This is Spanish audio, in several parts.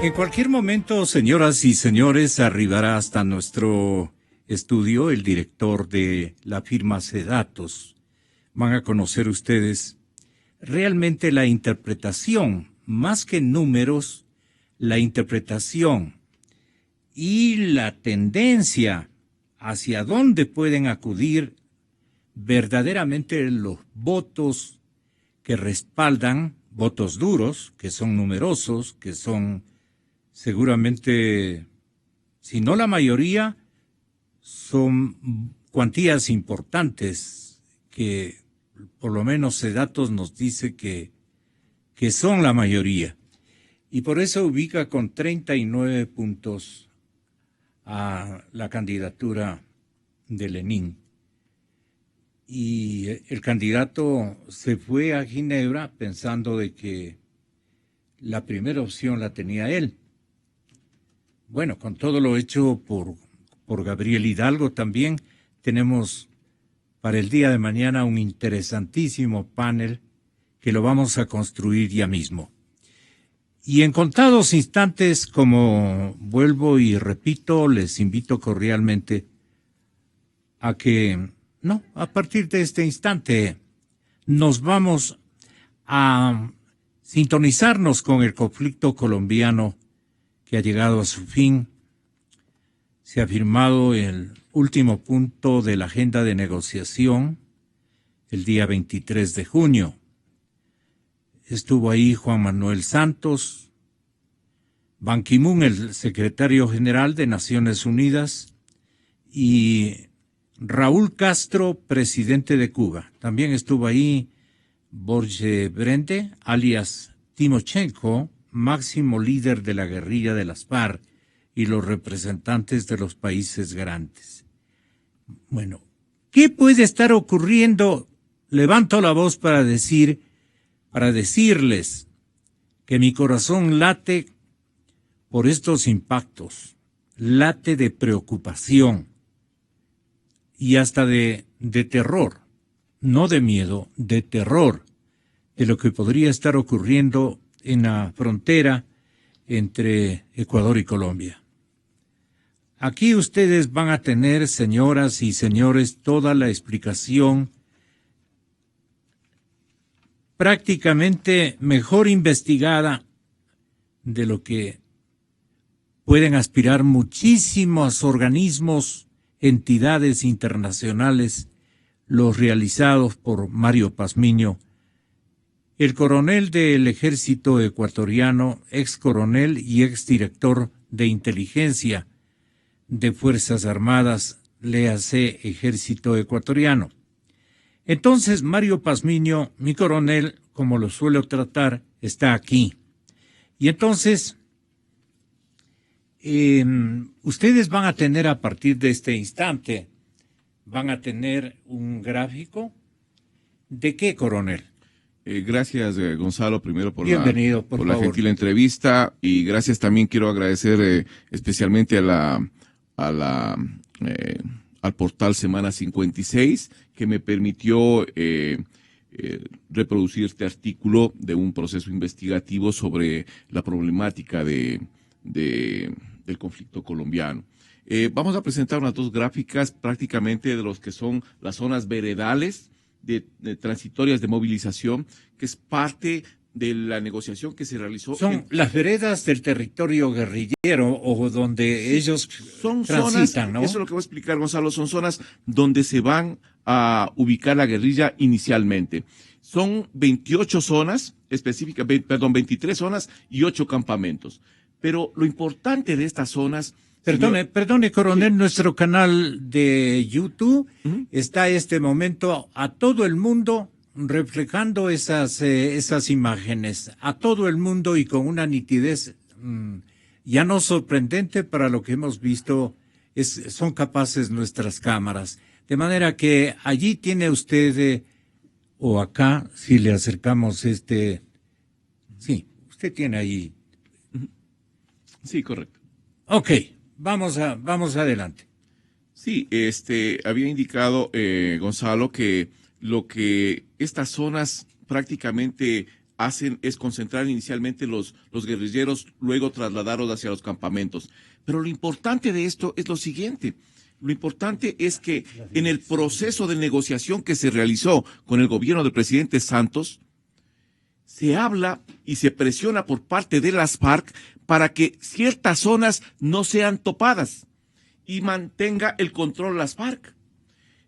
En cualquier momento, señoras y señores, arribará hasta nuestro estudio el director de la firma Sedatos. Van a conocer ustedes realmente la interpretación, más que números, la interpretación y la tendencia hacia dónde pueden acudir verdaderamente los votos que respaldan, votos duros, que son numerosos, que son seguramente, si no la mayoría, son cuantías importantes que por lo menos Sedatos nos dice que son la mayoría. Y por eso ubica con 39 puntos a la candidatura de Lenín. Y el candidato se fue a Ginebra pensando de que la primera opción la tenía él. Bueno, con todo lo hecho por Gabriel Hidalgo también tenemos para el día de mañana un interesantísimo panel que lo vamos a construir ya mismo. Y en contados instantes, como vuelvo y repito, les invito cordialmente a que, a partir de este instante, nos vamos a sintonizarnos con el conflicto colombiano que ha llegado a su fin. Se ha firmado el último punto de la agenda de negociación el día 23 de junio. Estuvo ahí Juan Manuel Santos, Ban Ki-moon, el secretario general de Naciones Unidas, y Raúl Castro, presidente de Cuba. También estuvo ahí Borge Brende, alias Timochenko, máximo líder de la guerrilla de las FARC, y los representantes de los países grandes. Bueno, ¿qué puede estar ocurriendo? Levanto la voz para decirles que mi corazón late por estos impactos, late de preocupación y hasta de terror, no de miedo, de terror, de lo que podría estar ocurriendo en la frontera entre Ecuador y Colombia. Aquí ustedes van a tener, señoras y señores, toda la explicación prácticamente mejor investigada de lo que pueden aspirar muchísimos organismos, entidades internacionales, los realizados por Mario Pazmiño, el coronel del ejército ecuatoriano, ex coronel y ex director de inteligencia de Fuerzas Armadas, léase Ejército Ecuatoriano. Entonces, Mario Pazmiño, mi coronel, como lo suelo tratar, está aquí. Y entonces, ustedes van a tener a partir de este instante, van a tener un gráfico. ¿De qué, coronel? Gracias, Gonzalo, primero por Bienvenido, por la gentil entrevista, y gracias también quiero agradecer especialmente al portal Semana 56 que me permitió reproducir este artículo de un proceso investigativo sobre la problemática del conflicto colombiano. Vamos a presentar unas dos gráficas prácticamente de los que son las zonas veredales de transitorias de movilización, que es parte de la negociación que se realizó. Son las veredas del territorio guerrillero o donde ellos transitan, zonas, ¿no? Eso es lo que voy a explicar, Gonzalo. Son zonas donde se van a ubicar la guerrilla inicialmente. Son 28 zonas específicas, 23 zonas y 8 campamentos. Pero lo importante de estas zonas... Perdone, coronel, nuestro canal de YouTube está este momento a todo el mundo reflejando esas imágenes, a todo el mundo y con una nitidez ya no sorprendente para lo que hemos visto, son capaces nuestras cámaras. De manera que allí tiene usted, o acá, si le acercamos sí, usted tiene ahí. Sí, correcto. Ok. Vamos adelante. Sí, había indicado Gonzalo que estas zonas prácticamente hacen es concentrar inicialmente los guerrilleros, luego trasladarlos hacia los campamentos. Pero lo importante de esto es lo siguiente. Lo importante es que en el proceso de negociación que se realizó con el gobierno del presidente Santos, se habla y se presiona por parte de las FARC para que ciertas zonas no sean topadas y mantenga el control las FARC.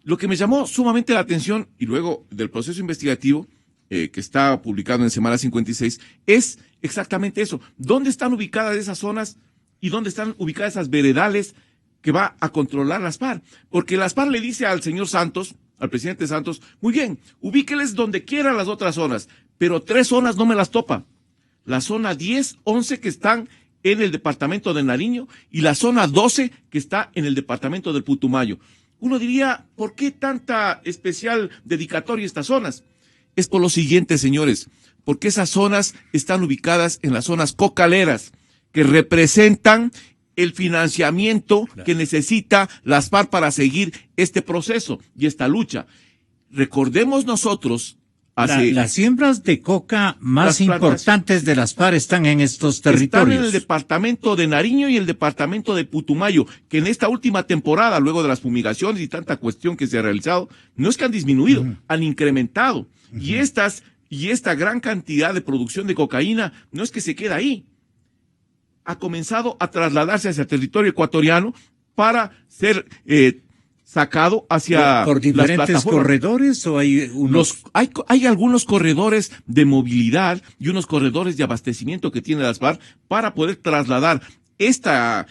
Lo que me llamó sumamente la atención, y luego del proceso investigativo, que está publicado en Semana 56, es exactamente eso. ¿Dónde están ubicadas esas zonas y dónde están ubicadas esas veredales que va a controlar las FARC? Porque las FARC le dice al señor Santos, al presidente Santos, muy bien, ubíqueles donde quieran las otras zonas, pero 3 zonas no me las topa. La zona 10, 11 que están en el departamento de Nariño y la zona 12 que está en el departamento del Putumayo. Uno diría, ¿por qué tanta especial dedicatoria a estas zonas? Es por lo siguiente, señores, porque esas zonas están ubicadas en las zonas cocaleras, que representan el financiamiento que necesita las FARC para seguir este proceso y esta lucha. Recordemos nosotros, las siembras de coca más importantes de las FARC están en estos territorios. Están en el departamento de Nariño y el departamento de Putumayo, que en esta última temporada, luego de las fumigaciones y tanta cuestión que se ha realizado, no es que han disminuido, han incrementado. Y esta gran cantidad de producción de cocaína no es que se queda ahí. Ha comenzado a trasladarse hacia el territorio ecuatoriano para ser sacado hacia por diferentes corredores, o hay unos hay algunos corredores de movilidad y unos corredores de abastecimiento que tiene las FARC para poder trasladar esta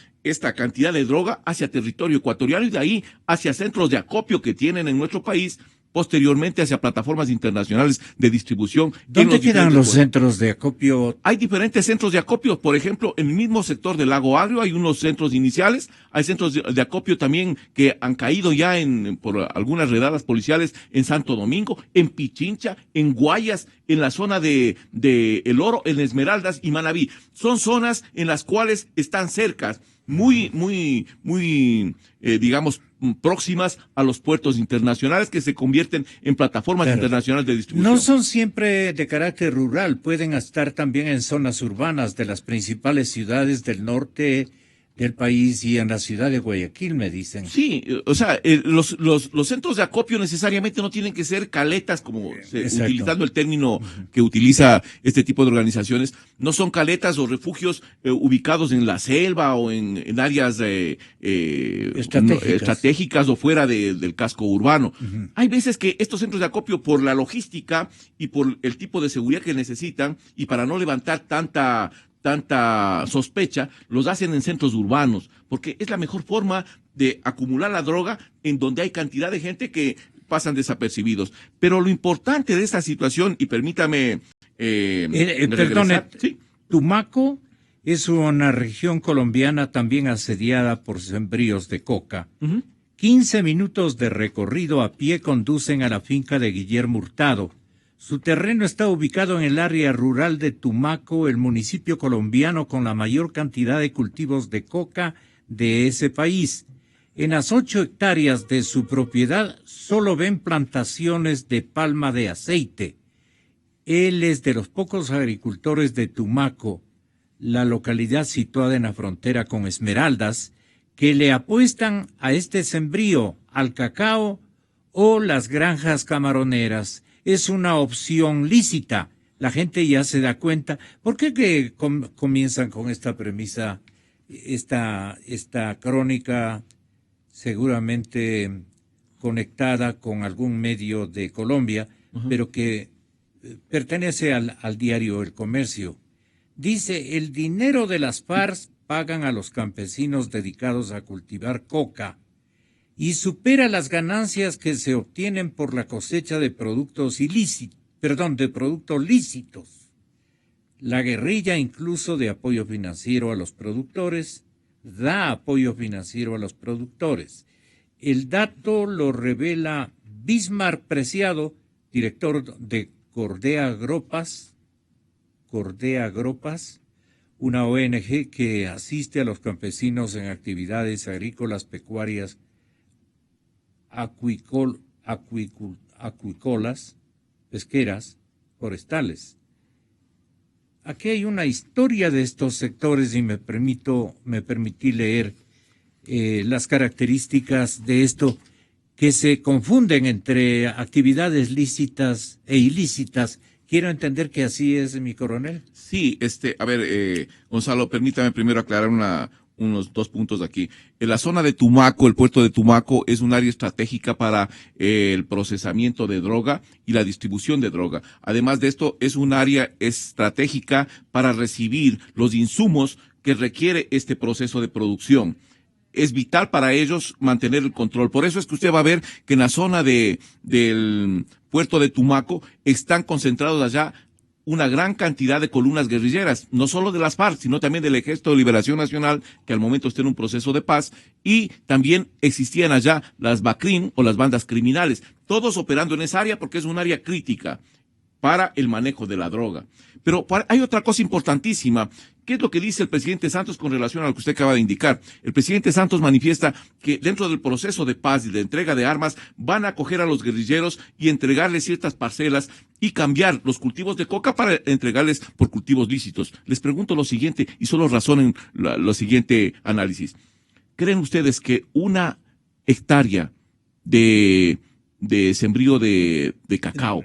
cantidad de droga hacia territorio ecuatoriano y de ahí hacia centros de acopio que tienen en nuestro país, posteriormente hacia plataformas internacionales de distribución. ¿Dónde quedan los centros de acopio? Hay diferentes centros de acopio. Por ejemplo, en el mismo sector del Lago Agrio hay unos centros iniciales. Hay centros de acopio también que han caído ya por algunas redadas policiales en Santo Domingo, en Pichincha, en Guayas, en la zona de El Oro, en Esmeraldas y Manabí. Son zonas en las cuales están cercas, digamos, próximas a los puertos internacionales que se convierten en plataformas internacionales de distribución. No son siempre de carácter rural, pueden estar también en zonas urbanas de las principales ciudades del norte del país y en la ciudad de Guayaquil, me dicen. Sí, o sea, los centros de acopio necesariamente no tienen que ser caletas, como utilizando el término que utiliza este tipo de organizaciones. No son caletas o refugios ubicados en la selva o en áreas estratégicas o fuera del casco urbano. Hay veces que estos centros de acopio, por la logística y por el tipo de seguridad que necesitan y para no levantar tanta sospecha, los hacen en centros urbanos, porque es la mejor forma de acumular la droga en donde hay cantidad de gente que pasan desapercibidos. Pero lo importante de esta situación, y permítame perdone, ¿sí? Tumaco es una región colombiana también asediada por sembríos de coca. 15 minutos de recorrido a pie conducen a la finca de Guillermo Hurtado. Su terreno está ubicado en el área rural de Tumaco, el municipio colombiano con la mayor cantidad de cultivos de coca de ese país. En las 8 hectáreas de su propiedad solo ven plantaciones de palma de aceite. Él es de los pocos agricultores de Tumaco, la localidad situada en la frontera con Esmeraldas, que le apuestan a este sembrío, al cacao o las granjas camaroneras. Es una opción lícita. La gente ya se da cuenta. ¿Por qué que comienzan con esta premisa, esta crónica seguramente conectada con algún medio de Colombia, pero que pertenece al diario El Comercio? Dice, el dinero de las FARC pagan a los campesinos dedicados a cultivar coca y supera las ganancias que se obtienen por la cosecha de productos lícitos. La guerrilla, incluso de apoyo financiero a los productores, da apoyo financiero a los productores. El dato lo revela Bismarck Preciado, director de Cordea Gropas, una ONG que asiste a los campesinos en actividades agrícolas, pecuarias, acuícolas, pesqueras, forestales. aquí hay una historia de estos sectores y me permití leer las características de esto que se confunden entre actividades lícitas e ilícitas. Quiero entender que así es, mi coronel. Sí, a ver, Gonzalo, permítame primero aclarar unos 2 puntos aquí. En la zona de Tumaco, el puerto de Tumaco, es un área estratégica para el procesamiento de droga y la distribución de droga. Además de esto, es un área estratégica para recibir los insumos que requiere este proceso de producción. Es vital para ellos mantener el control. Por eso es que usted va a ver que en la zona del puerto de Tumaco están concentrados allá una gran cantidad de columnas guerrilleras, no solo de las FARC, sino también del Ejército de Liberación Nacional, que al momento está en un proceso de paz, y también existían allá las BACRIM o las bandas criminales, todos operando en esa área porque es un área crítica para el manejo de la droga. Pero hay otra cosa importantísima. ¿Qué es lo que dice el presidente Santos con relación a lo que usted acaba de indicar? El presidente Santos manifiesta que dentro del proceso de paz y de entrega de armas van a acoger a los guerrilleros y entregarles ciertas parcelas y cambiar los cultivos de coca para entregarles por cultivos lícitos. Les pregunto lo siguiente y solo razonen lo siguiente análisis. ¿Creen ustedes que una hectárea de sembrío de cacao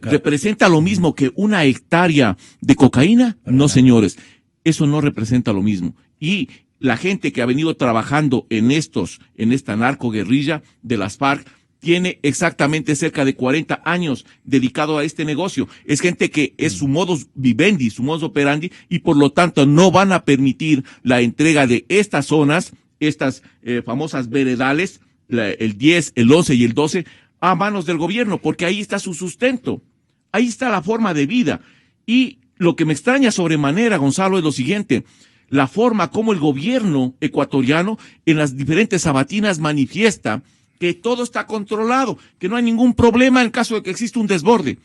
representa lo mismo que una hectárea de cocaína? No, señores, eso no representa lo mismo. Y la gente que ha venido trabajando en esta narcoguerrilla de las FARC tiene exactamente cerca de 40 años dedicado a este negocio. Es gente que es su modus vivendi, su modus operandi, y por lo tanto no van a permitir la entrega de estas zonas, estas famosas veredales, el 10, el 11 y el 12, a manos del gobierno, porque ahí está su sustento, ahí está la forma de vida. Y lo que me extraña sobremanera, Gonzalo, es lo siguiente: la forma como el gobierno ecuatoriano en las diferentes sabatinas manifiesta que todo está controlado, que no hay ningún problema en caso de que exista un desborde.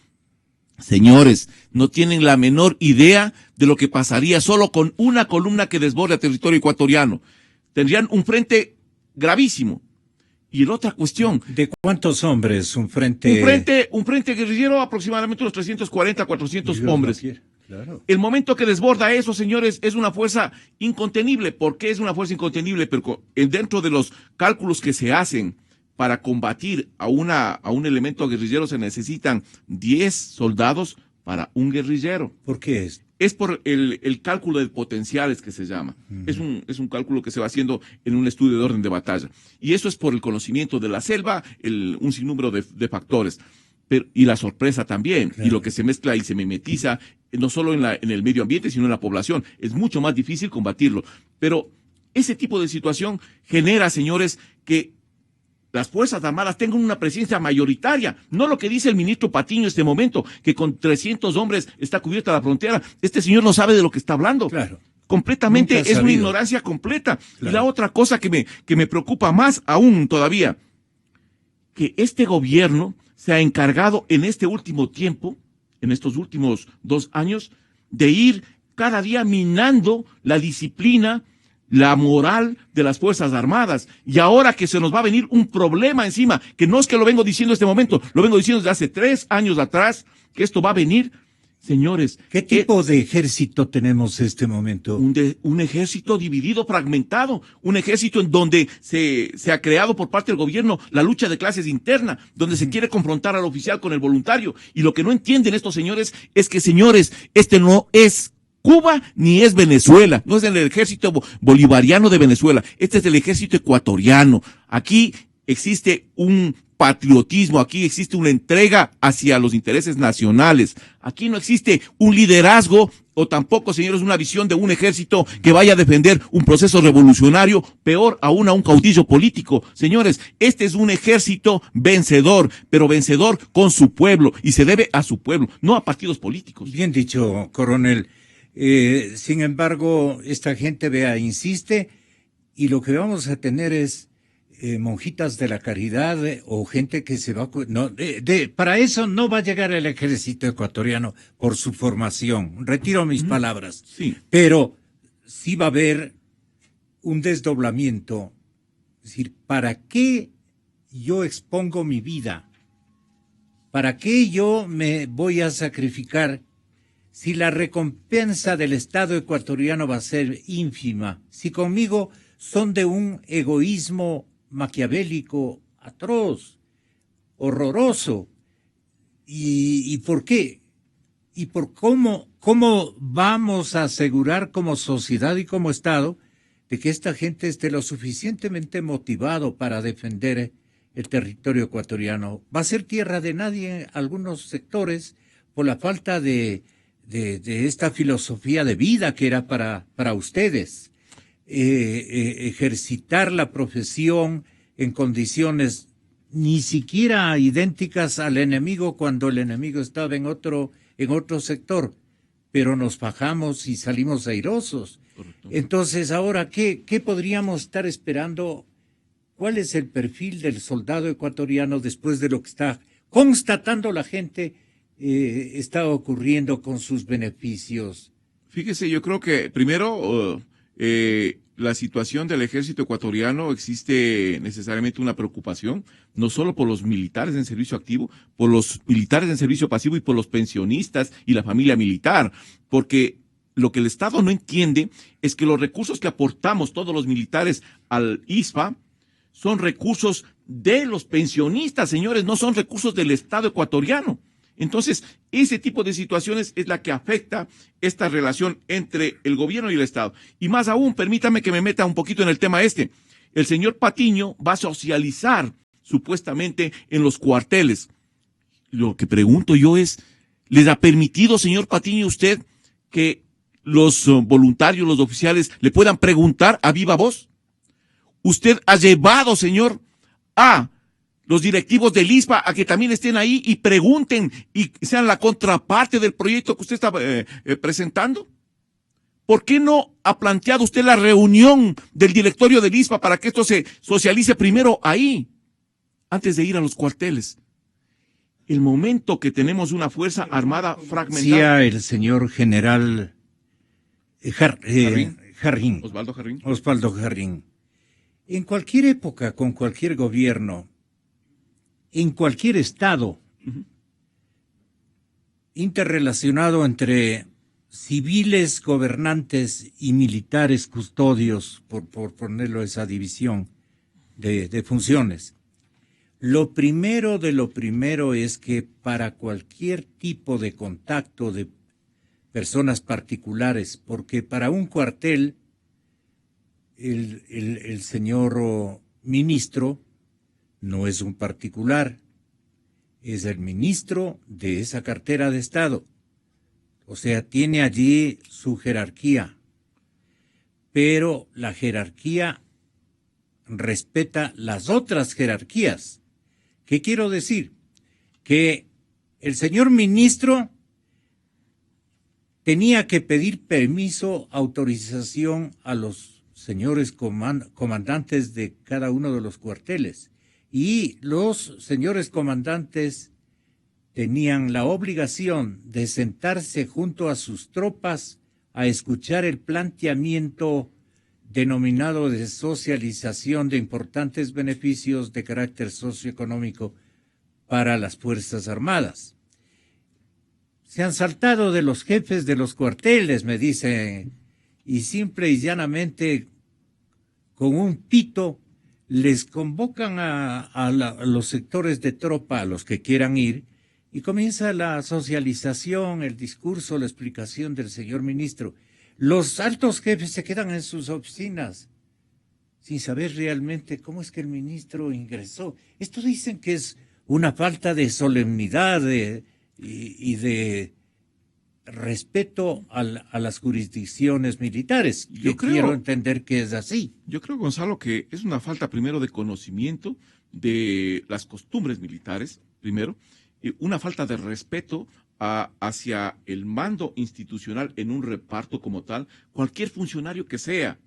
Señores, no tienen la menor idea de lo que pasaría solo con una columna que desborde a territorio ecuatoriano. Tendrían un frente gravísimo. Y la otra cuestión. ¿De cuántos hombres un frente? Un frente guerrillero, aproximadamente unos 340, 400 hombres. Claro. El momento que desborda eso, señores, es una fuerza incontenible. ¿Por qué es una fuerza incontenible? Pero dentro de los cálculos que se hacen para combatir a un elemento guerrillero se necesitan 10 soldados para un guerrillero. ¿Por qué es? Es por el cálculo de potenciales que se llama. Es un cálculo que se va haciendo en un estudio de orden de batalla. Y eso es por el conocimiento de la selva, un sinnúmero de factores. Y la sorpresa también, claro. Y lo que se mezcla y se mimetiza, no solo en el medio ambiente, sino en la población. Es mucho más difícil combatirlo. Pero ese tipo de situación genera, señores, que las Fuerzas Armadas tengan una presencia mayoritaria, no lo que dice el ministro Patiño en este momento, que con 300 hombres está cubierta la frontera. Este señor no sabe de lo que está hablando. Claro. Completamente es una ignorancia completa. Claro. Y la otra cosa que me preocupa más aún todavía, que este gobierno se ha encargado en este último tiempo, en estos últimos 2 años, de ir cada día minando la disciplina, la moral de las Fuerzas Armadas. Y ahora que se nos va a venir un problema encima, que no es que lo vengo diciendo en este momento, lo vengo diciendo desde hace 3 años atrás, que esto va a venir. Señores, ¿qué tipo de ejército tenemos en este momento? Un ejército dividido, fragmentado, un ejército en donde se ha creado por parte del gobierno la lucha de clases interna, donde se quiere confrontar al oficial con el voluntario. Y lo que no entienden estos señores es que, señores, este no es Cuba ni es Venezuela, no es el ejército bolivariano de Venezuela, este es el ejército ecuatoriano. Aquí existe un patriotismo, aquí existe una entrega hacia los intereses nacionales. Aquí no existe un liderazgo o tampoco, señores, una visión de un ejército que vaya a defender un proceso revolucionario, peor aún a un caudillo político. Señores, este es un ejército vencedor, pero vencedor con su pueblo y se debe a su pueblo, no a partidos políticos. Bien dicho, coronel. Sin embargo, esta gente, insiste, y lo que vamos a tener es monjitas de la caridad o gente que se va para eso no va a llegar el ejército ecuatoriano por su formación. Retiro mis palabras. Sí. Pero sí va a haber un desdoblamiento. Es decir, ¿para qué yo expongo mi vida? ¿Para qué yo me voy a sacrificar si la recompensa del Estado ecuatoriano va a ser ínfima, si conmigo son de un egoísmo maquiavélico atroz, horroroso, ¿y por qué? ¿Y por cómo vamos a asegurar como sociedad y como Estado de que esta gente esté lo suficientemente motivado para defender el territorio ecuatoriano? Va a ser tierra de nadie en algunos sectores por la falta de esta filosofía de vida que era para ustedes. Ejercitar la profesión en condiciones ni siquiera idénticas al enemigo cuando el enemigo estaba en otro sector, pero nos fajamos y salimos airosos. Correcto. Entonces, ahora, ¿qué podríamos estar esperando? ¿Cuál es el perfil del soldado ecuatoriano después de lo que está constatando la gente está ocurriendo con sus beneficios? Fíjese, yo creo que primero la situación del ejército ecuatoriano, existe necesariamente una preocupación, no solo por los militares en servicio activo, por los militares en servicio pasivo y por los pensionistas y la familia militar, porque lo que el Estado no entiende es que los recursos que aportamos todos los militares al ISPA son recursos de los pensionistas, señores, no son recursos del Estado ecuatoriano. Entonces, ese tipo de situaciones es la que afecta esta relación entre el gobierno y el Estado. Y más aún, permítame que me meta un poquito en el tema este. El señor Patiño va a socializar supuestamente en los cuarteles. Lo que pregunto yo es, ¿les ha permitido, señor Patiño, usted que los voluntarios, los oficiales, le puedan preguntar a viva voz? ¿Usted ha llevado, señor, a los directivos del ISPA a que también estén ahí y pregunten y sean la contraparte del proyecto que usted está presentando? ¿Por qué no ha planteado usted la reunión del directorio del ISPA para que esto se socialice primero ahí, antes de ir a los cuarteles? El momento que tenemos una fuerza armada fragmentada. Decía el señor general Jarrín. Osvaldo Jarrín. En cualquier época, con cualquier gobierno, en cualquier estado interrelacionado entre civiles, gobernantes y militares custodios, por ponerlo esa división de funciones, lo primero es que para cualquier tipo de contacto de personas particulares, porque para un cuartel el señor ministro no es un particular, es el ministro de esa cartera de Estado. O sea, tiene allí su jerarquía, pero la jerarquía respeta las otras jerarquías. ¿Qué quiero decir? Que el señor ministro tenía que pedir permiso, autorización a los señores comandantes de cada uno de los cuarteles. Y los señores comandantes tenían la obligación de sentarse junto a sus tropas a escuchar el planteamiento denominado de socialización de importantes beneficios de carácter socioeconómico para las Fuerzas Armadas. Se han saltado de los jefes de los cuarteles, me dice, y simple y llanamente con un pito les convocan a los sectores de tropa, a los que quieran ir, y comienza la socialización, el discurso, la explicación del señor ministro. Los altos jefes se quedan en sus oficinas sin saber realmente cómo es que el ministro ingresó. Esto dicen que es una falta de solemnidad y de respeto a las jurisdicciones militares. Yo quiero entender que es así. Yo creo, Gonzalo, que es una falta primero de conocimiento de las costumbres militares, primero, y una falta de respeto hacia el mando institucional en un reparto como tal. Cualquier funcionario que sea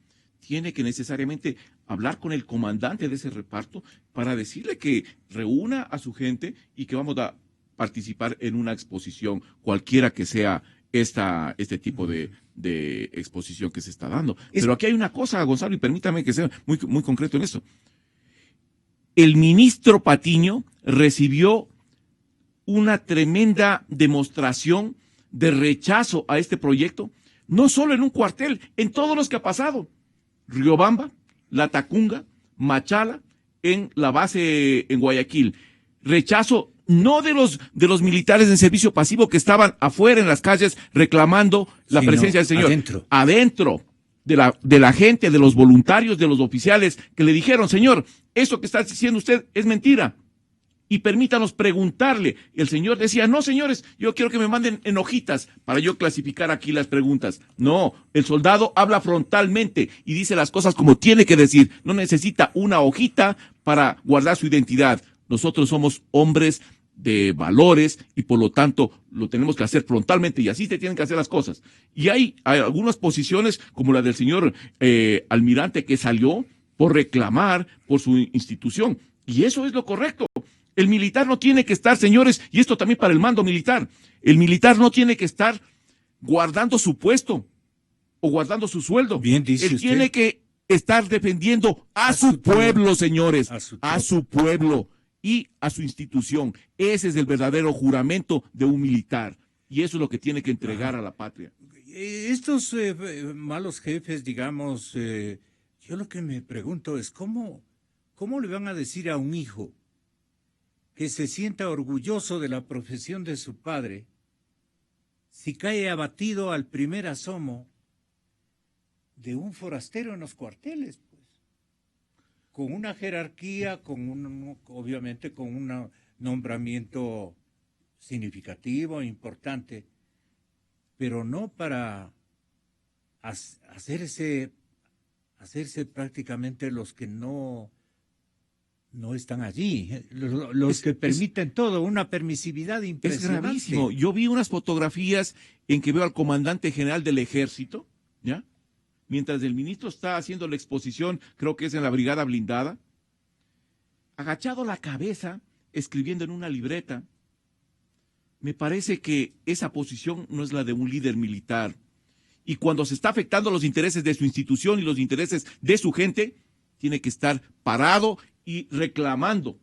tiene que necesariamente hablar con el comandante de ese reparto para decirle que reúna a su gente y que vamos a participar en una exposición, cualquiera que sea este tipo de exposición que se está dando. Pero aquí hay una cosa, Gonzalo, y permítame que sea muy, muy concreto en eso. El ministro Patiño recibió una tremenda demostración de rechazo a este proyecto, no solo en un cuartel, en todos los que ha pasado. Riobamba, La Tacunga, Machala, en la base en Guayaquil. Rechazo no de los militares en servicio pasivo que estaban afuera en las calles reclamando la presencia del señor. Adentro de la gente, de los voluntarios, de los oficiales que le dijeron, señor, eso que está diciendo usted es mentira. Y permítanos preguntarle. El señor decía, no, señores, yo quiero que me manden en hojitas para yo clasificar aquí las preguntas. No, el soldado habla frontalmente y dice las cosas como tiene que decir. No necesita una hojita para guardar su identidad. Nosotros somos hombres de valores y por lo tanto lo tenemos que hacer frontalmente y así se tienen que hacer las cosas. Y hay algunas posiciones como la del señor almirante que salió por reclamar por su institución. Y eso es lo correcto. El militar no tiene que estar, señores, y esto también para el mando militar, el militar no tiene que estar guardando su puesto o guardando su sueldo. Bien dice Él usted. tiene que estar defendiendo a su pueblo, señores, a su pueblo y a su institución. Ese es el verdadero juramento de un militar y eso es lo que tiene que entregar a la patria. Estos malos jefes, digamos, yo lo que me pregunto es ¿cómo le van a decir a un hijo que se sienta orgulloso de la profesión de su padre si cae abatido al primer asomo de un forastero en los cuarteles, pues, con una jerarquía, obviamente con un nombramiento significativo, importante, pero no para hacerse prácticamente los que no están allí, los que permiten todo, una permisividad impresionante. Es gravísimo. Yo vi unas fotografías en que veo al comandante general del ejército, ¿ya? Mientras el ministro está haciendo la exposición, creo que es en la brigada blindada, agachado la cabeza, escribiendo en una libreta. Me parece que esa posición no es la de un líder militar. Y cuando se está afectando los intereses de su institución y los intereses de su gente, tiene que estar parado y reclamando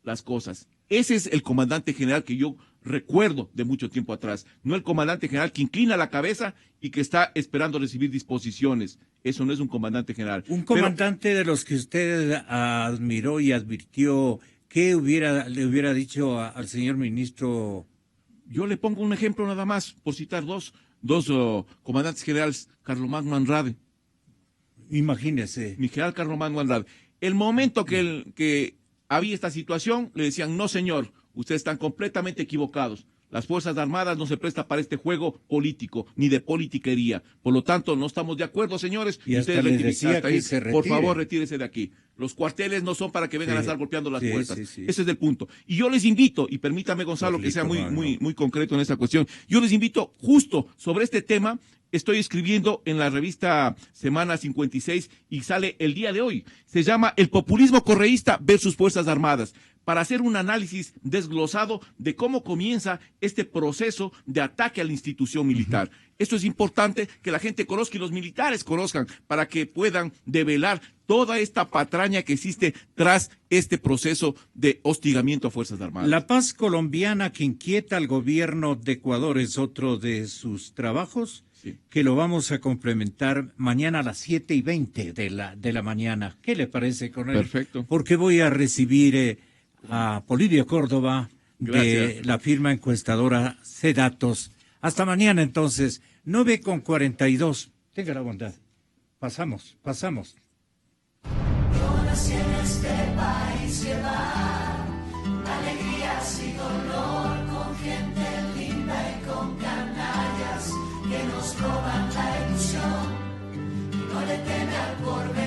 las cosas. Ese es el comandante general que yo recuerdo de mucho tiempo atrás, no el comandante general que inclina la cabeza y que está esperando recibir disposiciones. Eso no es un comandante general. Un comandante de los que usted admiró y advirtió, ¿qué le hubiera dicho al señor ministro? Yo le pongo un ejemplo nada más, por citar dos comandantes generales, Carlomagno Andrade. Imagínese. Mi general Carlomagno Andrade. El momento que había esta situación, le decían, no señor, ustedes están completamente equivocados. Las Fuerzas Armadas no se prestan para este juego político, ni de politiquería. Por lo tanto, no estamos de acuerdo, señores. Y hasta les decía que se retire. Por favor, retírese de aquí. Los cuarteles no son para que vengan a estar golpeando las puertas. Sí. Ese es el punto. Y yo les invito, y permítame, Gonzalo, que sea muy concreto en esta cuestión. Yo les invito justo sobre este tema. Estoy escribiendo en la revista Semana 56 y sale el día de hoy. Se llama El populismo correísta versus Fuerzas Armadas, para hacer un análisis desglosado de cómo comienza este proceso de ataque a la institución militar. Esto es importante que la gente conozca y los militares conozcan para que puedan develar toda esta patraña que existe tras este proceso de hostigamiento a Fuerzas Armadas. La paz colombiana que inquieta al gobierno de Ecuador es otro de sus trabajos. Sí. Que lo vamos a complementar mañana a las 7:20 de la mañana. ¿Qué le parece con él? Perfecto. Porque voy a recibir a Polibio Córdoba. Gracias. De la firma encuestadora C-Datos. Hasta mañana entonces, 9:42. Tenga la bondad. Pasamos. Yo nací en este país llevar alegrías y dolor con gente linda y con canallas que nos roban la ilusión y no le teme al porvenir.